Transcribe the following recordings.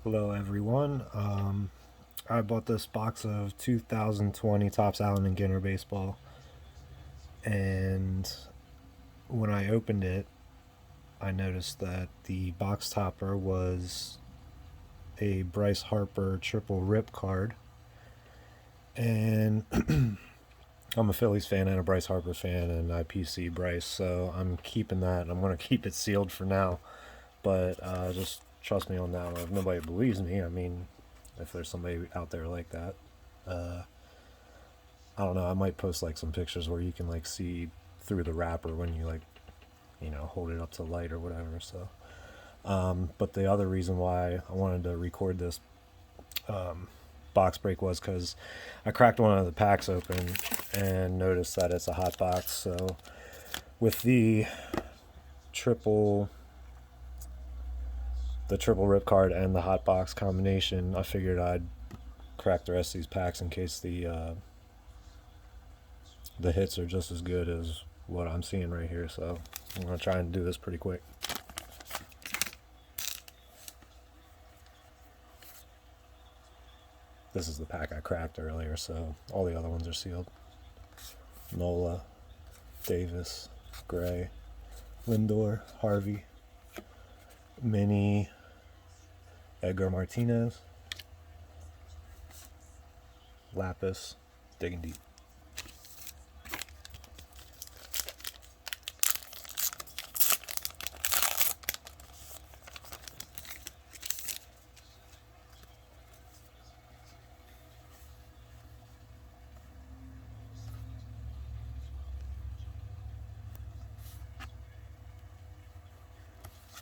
Hello everyone. I bought this box of 2020 Topps Allen Ginter baseball, and when I opened it, I noticed that the box topper was a Bryce Harper triple rip card, and I'm a Phillies fan and a Bryce Harper fan, and I PC Bryce, so I'm keeping that. I'm going to keep it sealed for now, but just trust me on that one. If nobody believes me, I mean, if there's somebody out there like that, uh, I don't know. I might post like some pictures where you can like see through the wrapper when you like, hold it up to light or whatever. So, but the other reason why I wanted to record this box break was because I cracked one of the packs open and noticed that it's a hot box. So, with triple the triple rip card and the hot box combination, I figured I'd crack the rest of these packs in case the hits are just as good as what I'm seeing right here. So I'm gonna try and do this pretty quick. This is the pack I cracked earlier, so all the other ones are sealed. Nola, Davis, Gray, Lindor, Harvey, Mini, Edgar Martinez, Lapis, digging deep.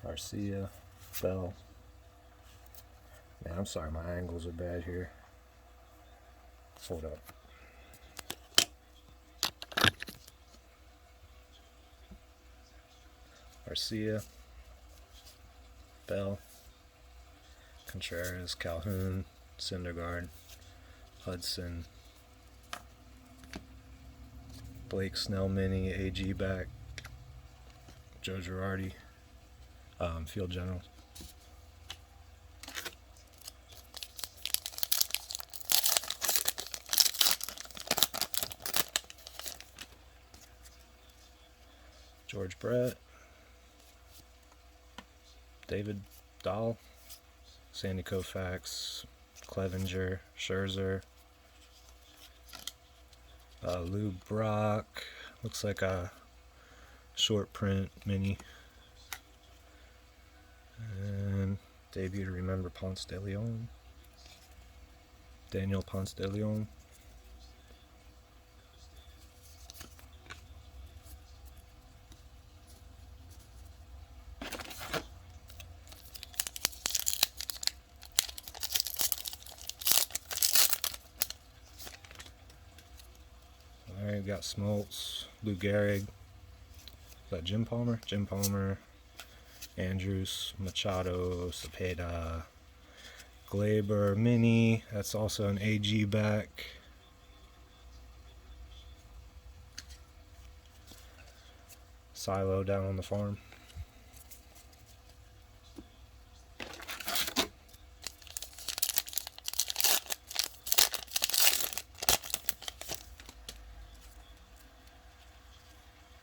Garcia, Bell. Man, I'm sorry, my angles are bad here. Hold up. Garcia, Bell, Contreras, Calhoun, Syndergaard, Hudson, Blake Snell Mini, AG back, Joe Girardi, Field General. George Brett, David Dahl, Sandy Koufax, Clevenger, Scherzer, Lou Brock, looks like a short print mini, and debut to remember Ponce de Leon, Daniel Ponce de Leon. Alright, we got Smoltz, Lou Gehrig. Is that Jim Palmer? Jim Palmer, Andrews, Machado, Cepeda, Glaber, Mini. That's also an AG back. Silo down on the farm.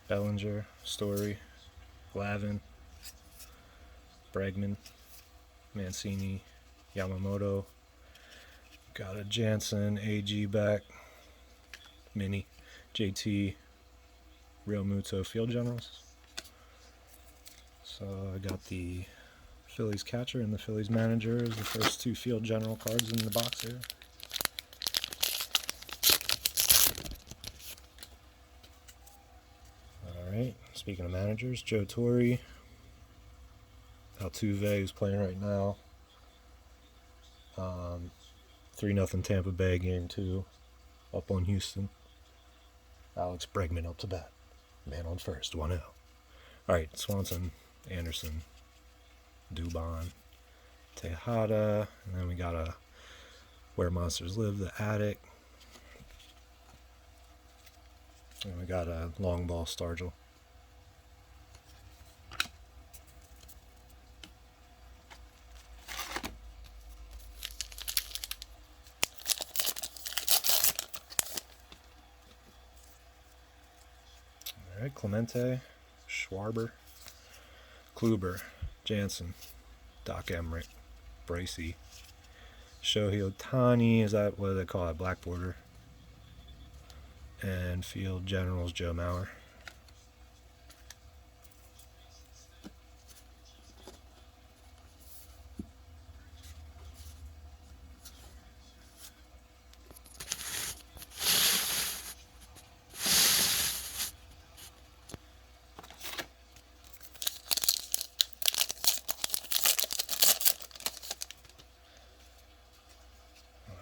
Bellinger, Story, Glavin, Bregman, Mancini, Yamamoto. Got a Jansen, AG back, Mini, JT, Real Muto, Field Generals. So I got the Phillies catcher and the Phillies manager as the first two Field General cards in the box here. Alright, speaking of managers, Joe Torre, Altuve, who's playing right now. 3-0 Tampa Bay, game 2, up on Houston. Alex Bregman up to bat. Man on first, 1 out. Alright, Swanson, Anderson, Dubon, Tejada, and then we got a Where Monsters Live, the Attic. And we got a long ball Stargell. Clemente, Schwarber, Kluber, Jansen, Doc Emmerich, Bracey, Shohei Ohtani, is that what they call it, black border, and Field Generals Joe Mauer.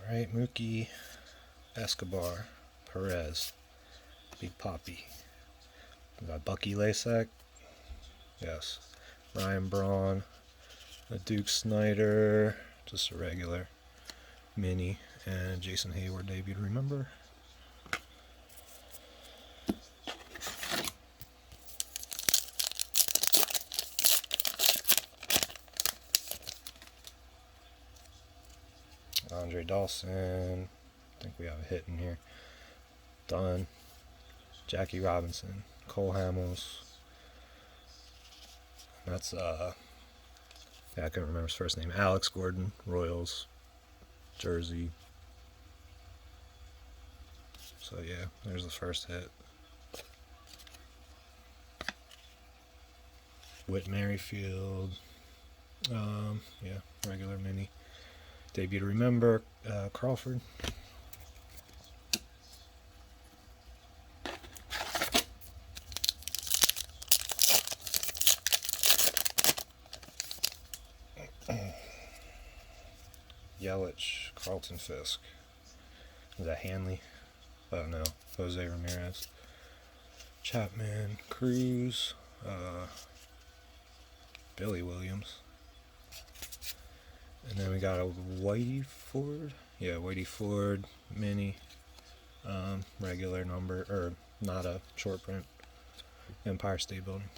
Alright, Mookie, Escobar, Perez, Big Poppy. We got Bucky Lasek, yes, Ryan Braun, a Duke Snyder, just a regular mini, and Jason Hayward debut to remember. Andre Dawson, I think we have a hit in here. Dunn, Jackie Robinson, Cole Hamels. That's yeah, I couldn't remember his first name. Alex Gordon, Royals, jersey. So yeah, there's the first hit. Whit Merrifield, yeah, regular mini. Debut to remember, Crawford. Yelich, Carlton Fisk. Is that Hanley? Oh no, Jose Ramirez. Chapman, Cruz, Billy Williams. And then we got a Whitey Ford. Yeah, Whitey Ford mini, regular number, or not a short print. Empire State Building.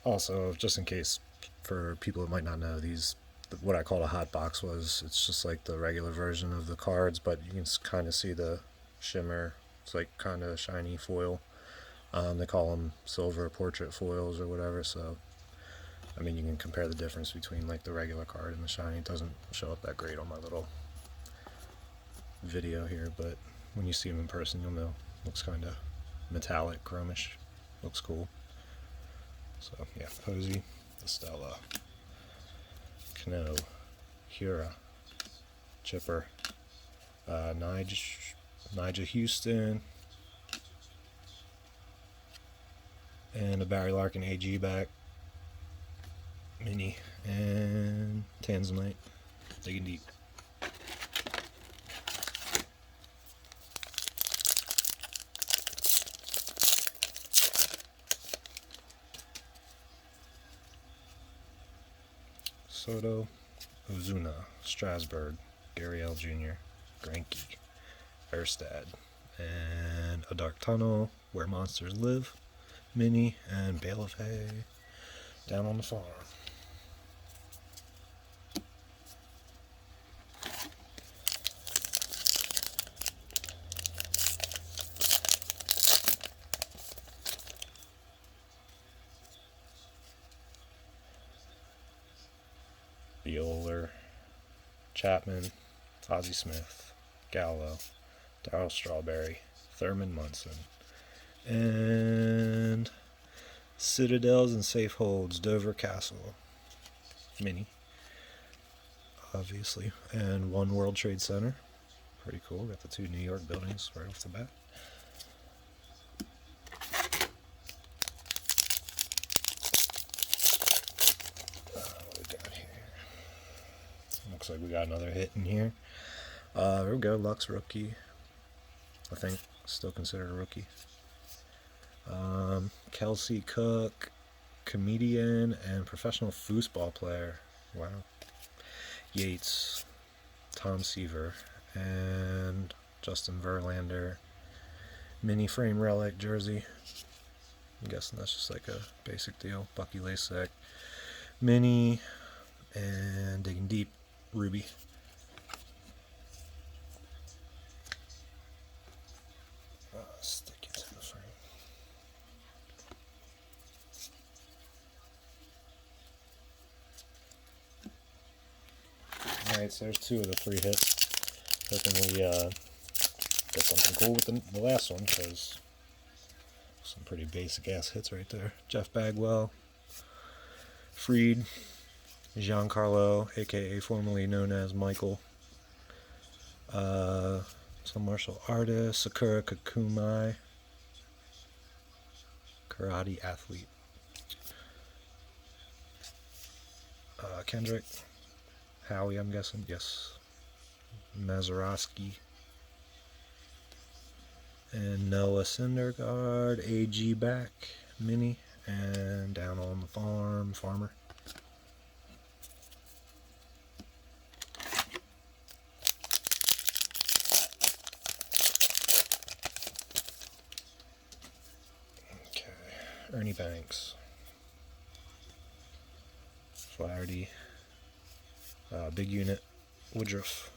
Also, just in case for people that might not know, these, what I call a hot box was, it's just like the regular version of the cards, but you can kind of see the shimmer. It's like kind of shiny foil. They call them silver portrait foils or whatever, so I mean you can compare the difference between like the regular card and the shiny. It doesn't show up that great on my little video here, but when you see them in person you'll know. Looks kind of metallic, chromish. Looks cool. So yeah, Posey, Estella, Cano, Hura, Chipper, Nigel Houston, and a Barry Larkin AG back, mini, and Tanzanite, digging deep. Soto, Ozuna, Strasburg, Gary L. Jr., Greinke, Erstad, and A Dark Tunnel, Where Monsters Live, mini, and Bale of Hay, Down on the Farm. Bueller, Chapman, Ozzie Smith, Gallo, Darryl Strawberry, Thurman Munson, and Citadels and Safe Holds, Dover Castle, mini, obviously, and One World Trade Center. Pretty cool. Got the two New York buildings right off the bat. Looks like we got another hit in here. There we go, Lux rookie. I think still considered a rookie. Kelsey Cook, comedian and professional foosball player. Wow. Yates, Tom Seaver, and Justin Verlander. Mini frame relic jersey. I'm guessing that's just like a basic deal. Bucky Lasek, Mini, and Digging Deep, Ruby. Stick it to the frame. Alright, so there's 2 of the 3 hits. Hoping we get something cool with the last one, because some pretty basic ass hits right there. Jeff Bagwell, Freed, Giancarlo, aka formerly known as Michael, some martial artist, Sakura Kakumai, karate athlete, Kendrick, Howie, I'm guessing, yes, Mazeroski, and Noah Syndergaard, AG back, Mini, and Down on the Farm, Farmer. Okay, Ernie Banks, Flaherty, Big Unit, Woodruff,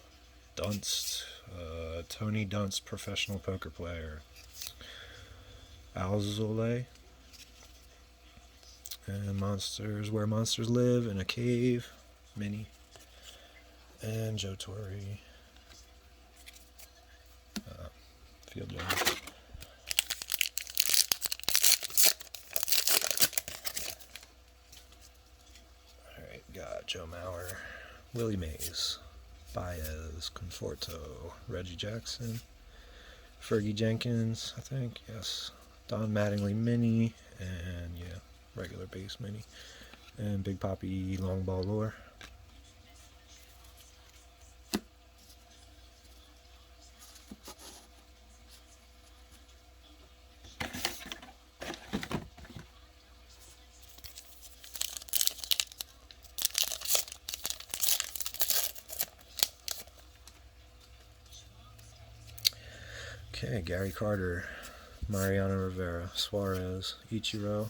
Dunst, Tony Dunst, professional poker player, Alzole, and Monsters Where Monsters Live in a Cave, Mini, and Joe Torre, Field Jones. Alright, got Joe Mauer, Willie Mays, Baez, Conforto, Reggie Jackson, Fergie Jenkins, I think, yes, Don Mattingly Mini, and yeah, regular base Mini, and Big Papi Long Ball Lore. Okay, Gary Carter, Mariano Rivera, Suarez, Ichiro,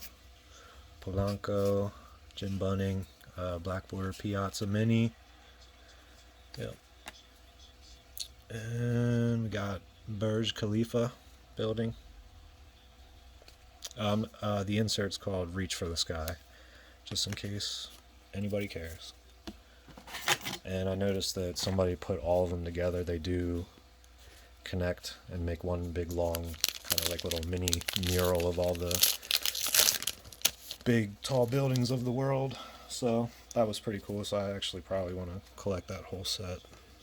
Polanco, Jim Bunning, Blackboard Piazza Mini. Yep. And we got Burj Khalifa building. The insert's called Reach for the Sky, just in case anybody cares. And I noticed that somebody put all of them together. They do connect and make one big long kind of like little mini mural of all the big tall buildings of the world, so that was pretty cool. So I actually probably want to collect that whole set,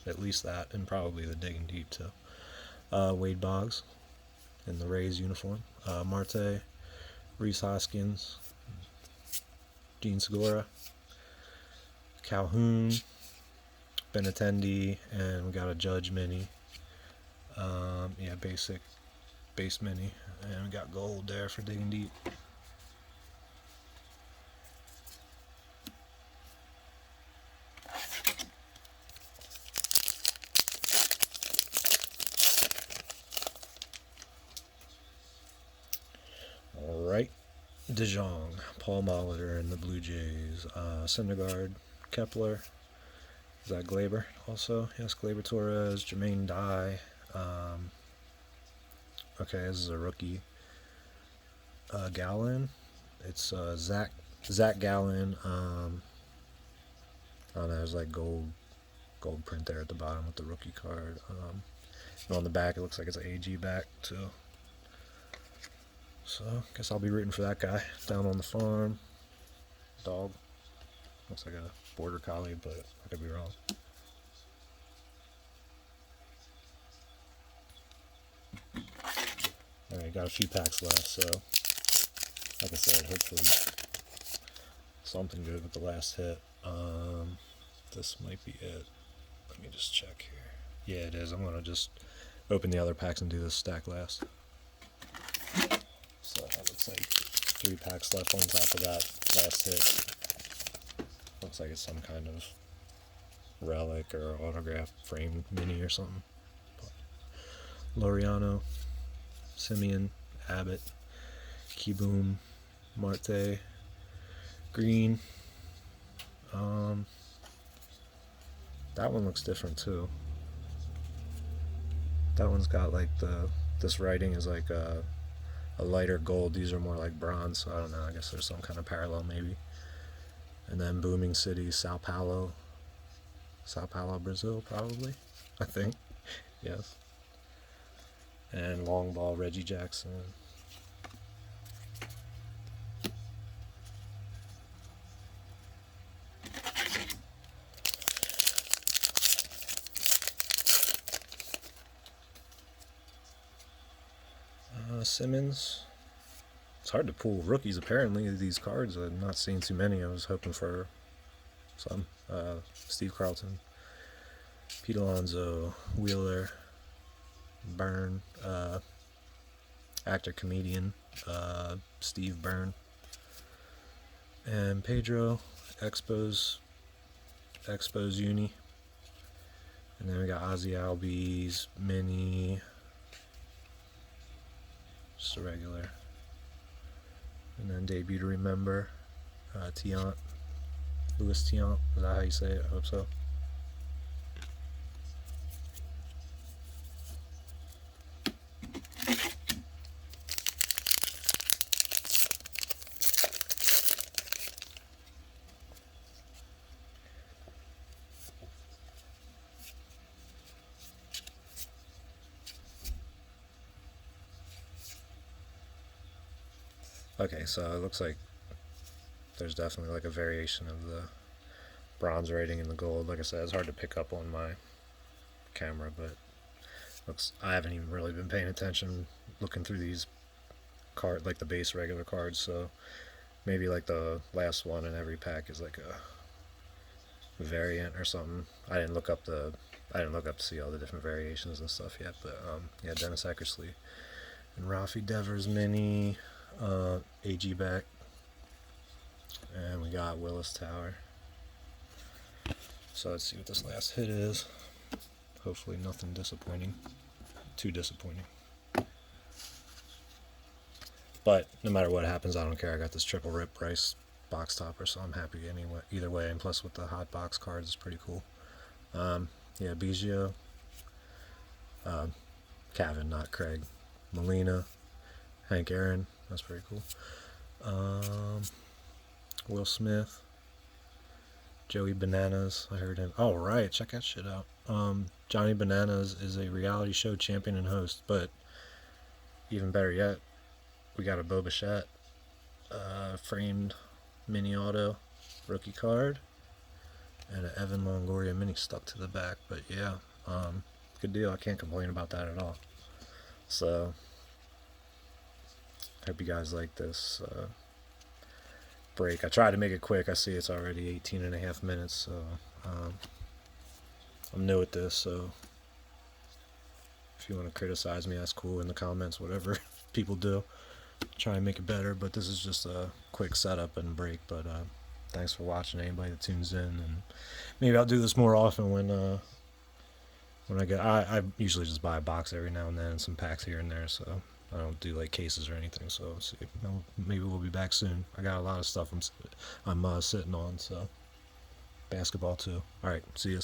at least that, and probably the Digging Deep too. Wade Boggs in the Rays uniform, Marte, Reese Hoskins, Dean Segura, Calhoun, Benintendi, and we got a Judge Mini. Yeah, basic base Mini, and we got gold there for Digging Deep. Alright, DeJong, Paul Molitor and the Blue Jays, Syndergaard, Kepler, is that Glaber also? Yes, Glaber Torres, Jermaine Dye. Okay, this is a rookie. Gallen. It's Zach Gallen. I don't know, there's like gold print there at the bottom with the rookie card. And on the back it looks like it's an AG back too. So guess I'll be rooting for that guy. Down on the Farm. Dog. Looks like a border collie, but I could be wrong. Alright, got a few packs left, so like I said, hopefully something good with the last hit. This might be it. Let me just check here. Yeah, it is. I'm gonna just open the other packs and do this stack last. So that looks like 3 packs left on top of that last hit. Looks like it's some kind of relic or autograph framed mini or something. Laureano, Simeon, Abbott, Keyboom, Marte, green. That one looks different too. That one's got like this writing is like a lighter gold. These are more like bronze, so I don't know. I guess there's some kind of parallel maybe. And then Booming City, Sao Paulo, Brazil, probably. I think. Yes. And long ball, Reggie Jackson. Simmons. It's hard to pull rookies apparently, these cards. I'm not seeing too many. I was hoping for some. Steve Carlton, Pete Alonso, Wheeler, Byrne, actor comedian Steve Byrne, and Pedro, Expos Uni. And then we got Ozzy Albies, Mini, just a regular. And then Debut to Remember, Tiant, Louis Tiant. Is that how you say it? I hope so. Okay, so it looks like there's definitely like a variation of the bronze rating and the gold. Like I said, it's hard to pick up on my camera, but I haven't even really been paying attention looking through these like the base regular cards, so maybe like the last one in every pack is like a variant or something. I didn't look up to see all the different variations and stuff yet, but yeah, Dennis Eckersley and Rafi Devers mini. AG back, and we got Willis Tower. So let's see what this last hit is. Hopefully nothing disappointing, too disappointing. But no matter what happens, I don't care. I got this triple rip Bryce box topper, so I'm happy anyway. Either way, and plus with the hot box cards, it's pretty cool. Yeah, Biggio, Cavan, not Craig, Molina, Hank Aaron. That's pretty cool. Will Smith, Joey Bananas. I heard him. Oh, right. Check that shit out. Johnny Bananas is a reality show champion and host, but even better yet, we got a Bo Bichette framed mini auto rookie card and an Evan Longoria mini stuck to the back. But yeah, good deal. I can't complain about that at all. So hope you guys like this break. I tried to make it quick. I see it's already 18 and a half minutes, so I'm new at this, so if you want to criticize me, that's cool in the comments, whatever people do. Try and make it better, but this is just a quick setup and break. But thanks for watching, anybody that tunes in, and maybe I'll do this more often when I get. I usually just buy a box every now and then, some packs here and there, so I don't do like cases or anything. So see, maybe we'll be back soon. I got a lot of stuff I'm sitting on, so basketball too. All right, see you.